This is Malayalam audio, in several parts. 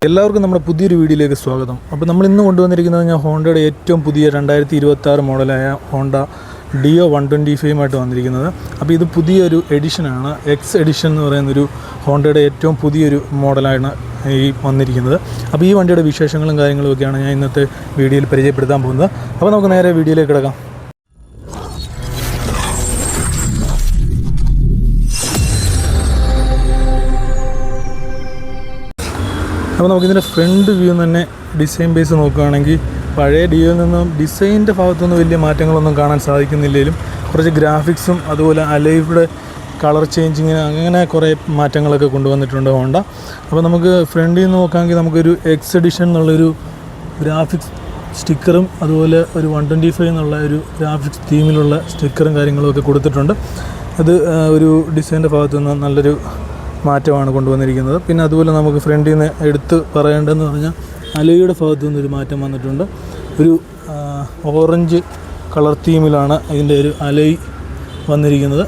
എല്ലാവർക്കും നമ്മുടെ പുതിയൊരു വീഡിയോയിലേക്ക് സ്വാഗതം. അപ്പോൾ നമ്മൾ ഇന്ന് കൊണ്ടുവന്നിരിക്കുന്നത് ഹോണ്ടയുടെ ഏറ്റവും പുതിയ 2026 മോഡലായ ഹോണ്ട ഡിയോ 125 വന്നിരിക്കുന്നത്. അപ്പോൾ ഇത് പുതിയൊരു എഡിഷനാണ്, എക്സ് എഡിഷൻ എന്ന് പറയുന്നൊരു ഹോണ്ടയുടെ ഏറ്റവും പുതിയൊരു മോഡലാണ് ഈ വന്നിരിക്കുന്നത്. അപ്പോൾ ഈ വണ്ടിയുടെ വിശേഷങ്ങളും കാര്യങ്ങളും ഒക്കെയാണ് ഞാൻ ഇന്നത്തെ വീഡിയോയിൽ പരിചയപ്പെടുത്താൻ പോകുന്നത്. അപ്പോൾ നമുക്ക് നേരെ വീഡിയോയിലേക്ക് കിടക്കാം. അപ്പോൾ നമുക്കിതിൻ്റെ ഫ്രണ്ട് വ്യൂ തന്നെ ഡിസൈൻ ബേസ് നോക്കുകയാണെങ്കിൽ പഴയ ഡിയോയിൽ നിന്നും ഡിസൈനിൻ്റെ ഭാഗത്തൊന്നും വലിയ മാറ്റങ്ങളൊന്നും കാണാൻ സാധിക്കുന്നില്ലെങ്കിലും കുറച്ച് ഗ്രാഫിക്സും അതുപോലെ അലൈവ്ഡ് കളർ ചേഞ്ചിങ്ങിന് അങ്ങനെ കുറേ മാറ്റങ്ങളൊക്കെ കൊണ്ടുവന്നിട്ടുണ്ട് ഹോണ്ട. അപ്പോൾ നമുക്ക് ഫ്രണ്ടിൽ നിന്ന് നോക്കുകയാണെങ്കിൽ നമുക്കൊരു എക്സ് എഡിഷൻ എന്നുള്ളൊരു ഗ്രാഫിക്സ് സ്റ്റിക്കറും അതുപോലെ ഒരു 125 എന്നുള്ള ഒരു ഗ്രാഫിക്സ് തീമിലുള്ള സ്റ്റിക്കറും കാര്യങ്ങളും ഒക്കെ കൊടുത്തിട്ടുണ്ട്. അത് ഒരു ഡിസൈനിൻ്റെ ഭാഗത്തു നിന്ന് നല്ലൊരു മാറ്റമാണ് കൊണ്ടുവന്നിരിക്കുന്നത്. പിന്നെ അതുപോലെ നമുക്ക് ഫ്രണ്ടിൽ നിന്ന് എടുത്ത് പറയേണ്ടതെന്ന് പറഞ്ഞാൽ അലോയുടെ ഭാഗത്തു നിന്നൊരു മാറ്റം വന്നിട്ടുണ്ട്. ഒരു ഓറഞ്ച് കളർ തീമിലാണ് ഇതിൻ്റെ ഒരു അലോയ് വന്നിരിക്കുന്നത്.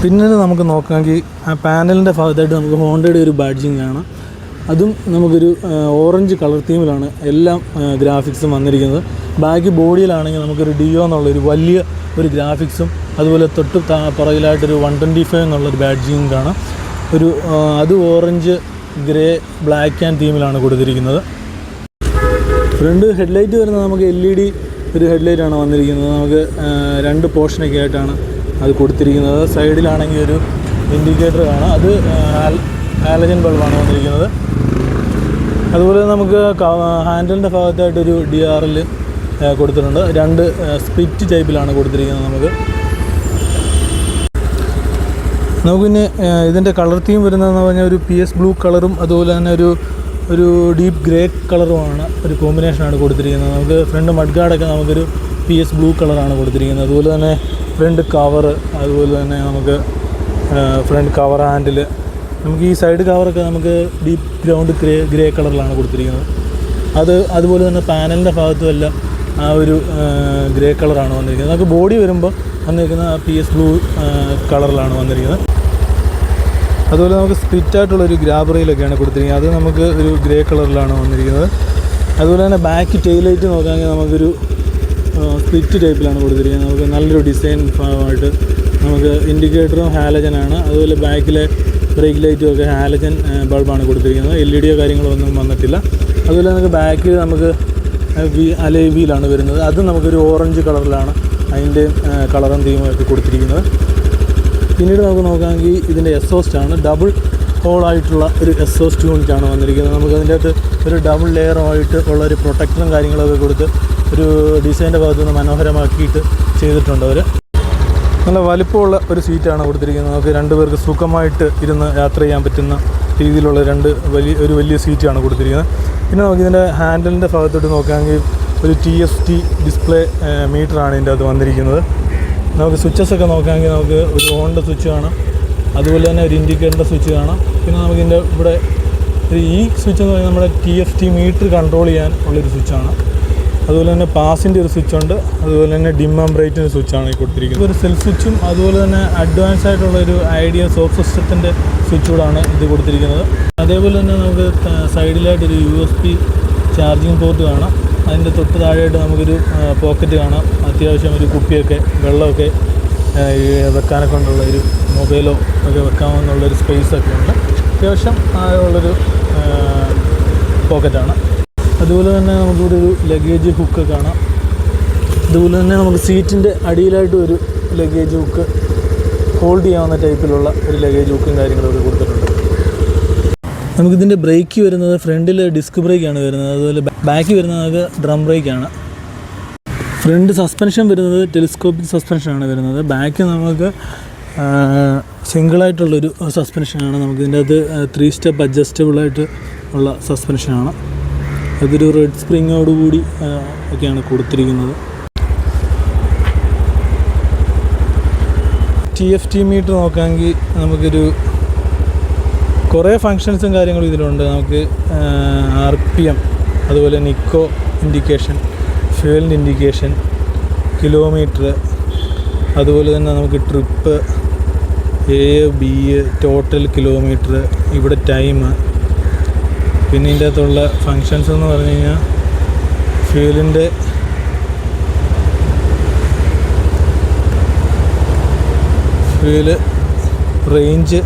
പിന്നെ നമുക്ക് നോക്കാമെങ്കിൽ ആ പാനലിൻ്റെ ഭാഗത്തായിട്ട് നമുക്ക് ഹോണ്ടയുടെ ഒരു ബാഡ്ജിങ് ആണ്. അതും നമുക്കൊരു ഓറഞ്ച് കളർ തീമിലാണ് എല്ലാം ഗ്രാഫിക്സും വന്നിരിക്കുന്നത്. ബാക്കി ബോഡിയിലാണെങ്കിൽ നമുക്കൊരു ഡിയോ എന്നുള്ളൊരു വലിയ ഒരു ഗ്രാഫിക്സും അതുപോലെ തൊട്ട് പുറകിലായിട്ടൊരു 125 എന്നുള്ളൊരു ബാഡ്ജിങ് കാണാം. ഒരു അത് ഓറഞ്ച് ഗ്രേ ബ്ലാക്ക് ആൻഡ് തീമിലാണ് കൊടുത്തിരിക്കുന്നത്. ഫ്രണ്ട് ഹെഡ്ലൈറ്റ് വരുന്നത് നമുക്ക് LED ഒരു ഹെഡ്ലൈറ്റാണ് വന്നിരിക്കുന്നത്. നമുക്ക് 2 പോർഷനൊക്കെ ആയിട്ടാണ് അത് കൊടുത്തിരിക്കുന്നത്. സൈഡിലാണെങ്കിൽ ഒരു ഇൻഡിക്കേറ്റർ കാണാം, അത് ഹാലജൻ ബൾബാണ് വന്നിരിക്കുന്നത്. അതുപോലെ നമുക്ക് ഹാൻഡിലിൻ്റെ ഭാഗത്തായിട്ടൊരു DRL കൊടുത്തിട്ടുണ്ട്. 2 സ്പ്ലിറ്റ് ടൈപ്പിലാണ് കൊടുത്തിരിക്കുന്നത്. നമുക്കിന്നെ ഇതിൻ്റെ കളർ തീം വരുന്നതെന്ന് പറഞ്ഞാൽ ഒരു PS ബ്ലൂ കളറും അതുപോലെ തന്നെ ഒരു ഡീപ്പ് ഗ്രേ കളറുമാണ് ഒരു കോമ്പിനേഷനാണ് കൊടുത്തിരിക്കുന്നത്. നമുക്ക് ഫ്രണ്ട് മഡ് ഗാർഡൊക്കെ നമുക്കൊരു PS ബ്ലൂ കളറാണ് കൊടുത്തിരിക്കുന്നത്. അതുപോലെ തന്നെ ഫ്രണ്ട് കവറ്, അതുപോലെ തന്നെ നമുക്ക് ഫ്രണ്ട് കവർ ഹാൻഡിൽ, നമുക്ക് ഈ സൈഡ് കവറൊക്കെ നമുക്ക് ഡീപ്പ് ഗ്രൗണ്ട് ഗ്രേ കളറിലാണ് കൊടുത്തിരിക്കുന്നത്. അതുപോലെ തന്നെ പാനലിൻ്റെ ഭാഗത്തും എല്ലാം ആ ഒരു ഗ്രേ കളറാണ് വന്നിരിക്കുന്നത്. നമുക്ക് ബോഡി വരുമ്പോൾ വന്നിരിക്കുന്ന PS ബ്ലൂ കളറിലാണ് വന്നിരിക്കുന്നത്. അതുപോലെ നമുക്ക് സ്പ്ലിറ്റായിട്ടുള്ളൊരു ഗ്രാബ് റെയിലൊക്കെയാണ് കൊടുത്തിരിക്കുന്നത്. അത് നമുക്ക് ഒരു ഗ്രേ കളറിലാണ് വന്നിരിക്കുന്നത്. അതുപോലെ തന്നെ ബാക്ക് ടെയിൽ ലൈറ്റ് നോക്കുകയാണെങ്കിൽ നമുക്കൊരു സ്പ്ലിറ്റ് ടൈപ്പിലാണ് കൊടുത്തിരിക്കുന്നത്. നമുക്ക് നല്ലൊരു ഡിസൈൻ ഭാഗമായിട്ട് നമുക്ക് ഇൻഡിക്കേറ്ററും ഹാലജനാണ്. അതുപോലെ ബാക്കിലെ ബ്രേക്ക് ലൈറ്റും ഒക്കെ ഹാലജൻ ബൾബാണ് കൊടുത്തിരിക്കുന്നത്. LED കാര്യങ്ങളോ ഒന്നും വന്നിട്ടില്ല. അതുപോലെ നമുക്ക് ബാക്കിൽ നമുക്ക് അലോയ് വീലാണ് വരുന്നത്. അത് നമുക്കൊരു ഓറഞ്ച് കളറിലാണ് അതിൻ്റെ കളറും തീമുമൊക്കെ കൊടുത്തിരിക്കുന്നത്. പിന്നീട് നമുക്ക് നോക്കുകയാണെങ്കിൽ ഇതിൻ്റെ എക്സോസ്റ്റാണ്, ഡബിൾ ഹോളായിട്ടുള്ള ഒരു എക്സോസ്റ്റ് യൂണിറ്റാണ് വന്നിരിക്കുന്നത്. നമുക്ക് അതിൻ്റെ അകത്ത് ഒരു ഡബിൾ ലെയറുമായിട്ട് ഉള്ള ഒരു പ്രൊട്ടക്ടറും കാര്യങ്ങളൊക്കെ കൊടുത്ത് ഒരു ഡിസൈൻ്റെ ഭാഗത്തു നിന്ന് മനോഹരമാക്കിയിട്ട് ചെയ്തിട്ടുണ്ട് അവർ. നല്ല വലിപ്പമുള്ള ഒരു സീറ്റാണ് കൊടുത്തിരിക്കുന്നത്. നമുക്ക് 2 പേർക്ക് സുഖമായിട്ട് ഇരുന്ന് യാത്ര ചെയ്യാൻ പറ്റുന്ന രീതിയിലുള്ള ഒരു വലിയ സീറ്റാണ് കൊടുത്തിരിക്കുന്നത്. പിന്നെ നമുക്കിതിൻ്റെ ഹാൻഡിലിൻ്റെ ഭാഗത്തോട്ട് നോക്കുകയാണെങ്കിൽ ഒരു TFT ഡിസ്പ്ലേ മീറ്ററാണ് ഇതിൻ്റെ അകത്ത് വന്നിരിക്കുന്നത്. നമുക്ക് സ്വിച്ചസൊക്കെ നോക്കുകയാണെങ്കിൽ നമുക്ക് ഒരു ഓണിൻ്റെ സ്വിച്ച് കാണാം, അതുപോലെ തന്നെ ഒരു ഇൻഡിക്കേറ്ററിൻ്റെ സ്വിച്ച് കാണാം. പിന്നെ നമുക്കിതിൻ്റെ ഇവിടെ ഈ സ്വിച്ച് എന്ന് പറഞ്ഞാൽ നമ്മുടെ TFT മീറ്റർ കൺട്രോൾ ചെയ്യാൻ ഉള്ളൊരു സ്വിച്ചാണ്. അതുപോലെ തന്നെ പാസിൻ്റെ ഒരു സ്വിച്ചുണ്ട്, അതുപോലെ തന്നെ ഡിം ആൻഡ് ബ്രൈറ്റിൻ്റെ സ്വിച്ചാണ് ഈ കൊടുത്തിരിക്കുന്നത്. ഒരു സെൽഫ് സ്വിച്ചും അതുപോലെ തന്നെ അഡ്വാൻസ് ആയിട്ടുള്ളൊരു ഐഡിയ സോപ്പ് സിസ്റ്റത്തിൻ്റെ സ്വിച്ച് കൂടാണ് ഇത് കൊടുത്തിരിക്കുന്നത്. അതേപോലെ തന്നെ നമുക്ക് സൈഡിലായിട്ടൊരു USB ചാർജിങ് പോർട്ട് കാണാം. അതിൻ്റെ തൊട്ട് താഴെയായിട്ട് നമുക്കൊരു പോക്കറ്റ് കാണാം. അത്യാവശ്യം ഒരു കുപ്പിയൊക്കെ വെള്ളമൊക്കെ വെക്കാനൊക്കെ ഉള്ള ഒരു മൊബൈലോ ഒക്കെ വെക്കാമെന്നുള്ളൊരു സ്പേസൊക്കെ ഉണ്ട്. അത്യാവശ്യം ഉള്ളൊരു പോക്കറ്റാണ്. അതുപോലെ തന്നെ നമുക്കിവിടെ ഒരു ലഗേജ് ഹുക്ക് കാണാം. അതുപോലെ തന്നെ നമുക്ക് സീറ്റിൻ്റെ അടിയിലായിട്ട് ഒരു ലഗേജ് ഹുക്ക്, ഹോൾഡ് ചെയ്യാവുന്ന ടൈപ്പിലുള്ള ഒരു ലഗേജ് ഹുക്കും കാര്യങ്ങളൊക്കെ കൊടുത്തിട്ടുണ്ട്. നമുക്കിതിൻ്റെ ബ്രേക്ക് വരുന്നത് ഫ്രണ്ടിൽ ഡിസ്ക് ബ്രേക്കാണ് വരുന്നത്. അതുപോലെ ബാക്ക് വരുന്നത് നമുക്ക് ഡ്രം ബ്രേക്കാണ്. ഫ്രണ്ട് സസ്പെൻഷൻ വരുന്നത് ടെലിസ്കോപ്പിക് സസ്പെൻഷനാണ് വരുന്നത്. ബാക്ക് നമുക്ക് സിംഗിളായിട്ടുള്ളൊരു സസ്പെൻഷനാണ്. നമുക്കിതിൻ്റെ അത് 3 സ്റ്റെപ്പ് അഡ്ജസ്റ്റബിളായിട്ട് ഉള്ള സസ്പെൻഷനാണ്. അതൊരു റെഡ് സ്പ്രിങ്ങോടുകൂടി ഒക്കെയാണ് കൊടുത്തിരിക്കുന്നത്. TFT മീറ്റർ നോക്കാമെങ്കിൽ നമുക്കൊരു കുറേ ഫങ്ഷൻസും കാര്യങ്ങളും ഇതിലുണ്ട്. നമുക്ക് RPM, അതുപോലെ നിക്കോ ഇൻഡിക്കേഷൻ, ഫ്യൂവലിൻ്റെ ഇൻഡിക്കേഷൻ, കിലോമീറ്റർ, അതുപോലെ തന്നെ നമുക്ക് trip, A, B, total kilometre, ഇവിടെ ടൈം, പിന്നെ ഇതിൻ്റെ അകത്തുള്ള ഫങ്ഷൻസ് എന്ന് പറഞ്ഞു കഴിഞ്ഞാൽ ഫ്യൂലിൻ്റെ ഫ്യൂല് റേഞ്ച്,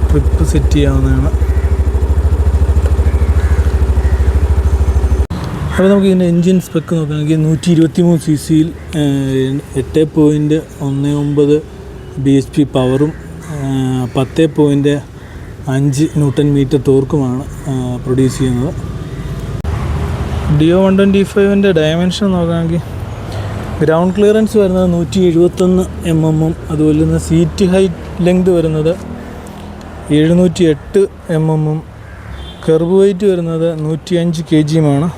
ട്രിപ്പ് സെറ്റ് ചെയ്യാവുന്നതാണ്. അപ്പോൾ നമുക്ക് ഇതിൻ്റെ എൻജിൻ സ്പെക്ക് നോക്കുകയാണെങ്കിൽ 123 cc 8.19 bhp പവറും 10.5 Nm ടോർക്കുമാണ് പ്രൊഡ്യൂസ് ചെയ്യുന്നത്. ഡിയോ 125ൻ്റെ ഡയമെൻഷൻ നോക്കുകയാണെങ്കിൽ ഗ്രൗണ്ട് ക്ലിയറൻസ് വരുന്നത് 171 mm, അതുപോലെ തന്നെ സീറ്റ് ഹൈറ്റ് ലെങ്ത് വരുന്നത് 708 mm, കർവ് വെയിറ്റ് വരുന്നത് 105 kg.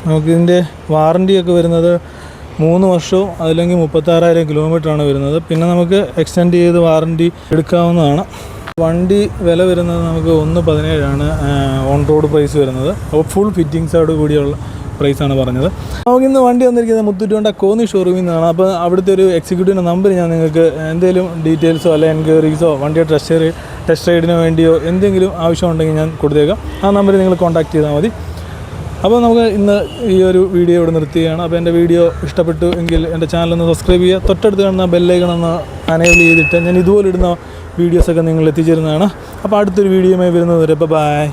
നമുക്കിതിൻ്റെ വാറൻറ്റിയൊക്കെ വരുന്നത് 3 വർഷവും അതല്ലെങ്കിൽ 36,000 കിലോമീറ്ററാണ് വരുന്നത്. പിന്നെ നമുക്ക് എക്സ്റ്റെൻഡ് ചെയ്ത് വാറൻറ്റി എടുക്കാവുന്നതാണ്. വണ്ടി വില വരുന്നത് നമുക്ക് 1.17 ഓൺ റോഡ് പ്രൈസ് വരുന്നത്. അപ്പോൾ ഫുൾ ഫിറ്റിങ്സോട് കൂടിയുള്ള പ്രൈസാണ് പറഞ്ഞത്. നമുക്കിന്ന് വണ്ടി വന്നിരിക്കുന്നത് മുത്തൂറ്റ് കോന്നി ഷോറൂമിൽ നിന്നാണ്. അപ്പോൾ അവിടുത്തെ ഒരു എക്സിക്യൂട്ടീവിൻ്റെ നമ്പർ ഞാൻ നിങ്ങൾക്ക് എന്തെങ്കിലും ഡീറ്റെയിൽസോ അല്ലെങ്കിൽ എൻക്വയറീസോ വണ്ടിയുടെ ടെസ്റ്റ് റൈഡിന് വേണ്ടിയോ എന്തെങ്കിലും ആവശ്യമുണ്ടെങ്കിൽ ഞാൻ കൊടുത്തേക്കാം. ആ നമ്പറിൽ നിങ്ങൾ കോൺടാക്ട് ചെയ്താൽ മതി. അപ്പോൾ നമുക്ക് ഇന്ന് ഈ ഒരു വീഡിയോ ഇവിടെ നിർത്തുകയാണ്. അപ്പോൾ എൻ്റെ വീഡിയോ ഇഷ്ടപ്പെട്ടു എങ്കിൽ എൻ്റെ ചാനലൊന്ന് സബ്സ്ക്രൈബ് ചെയ്യുക. തൊട്ടടുത്ത് കാണുന്ന ബെല്ലൈക്കൺ ഒന്ന് അനേബിൾ ചെയ്തിട്ട് ഞാൻ ഇതുപോലെ ഇടുന്ന വീഡിയോസൊക്കെ നിങ്ങൾ എത്തിച്ചേരുന്നതാണ്. അപ്പോൾ അടുത്തൊരു വീഡിയോയുമായി വരുന്നത് വരെ ബൈ.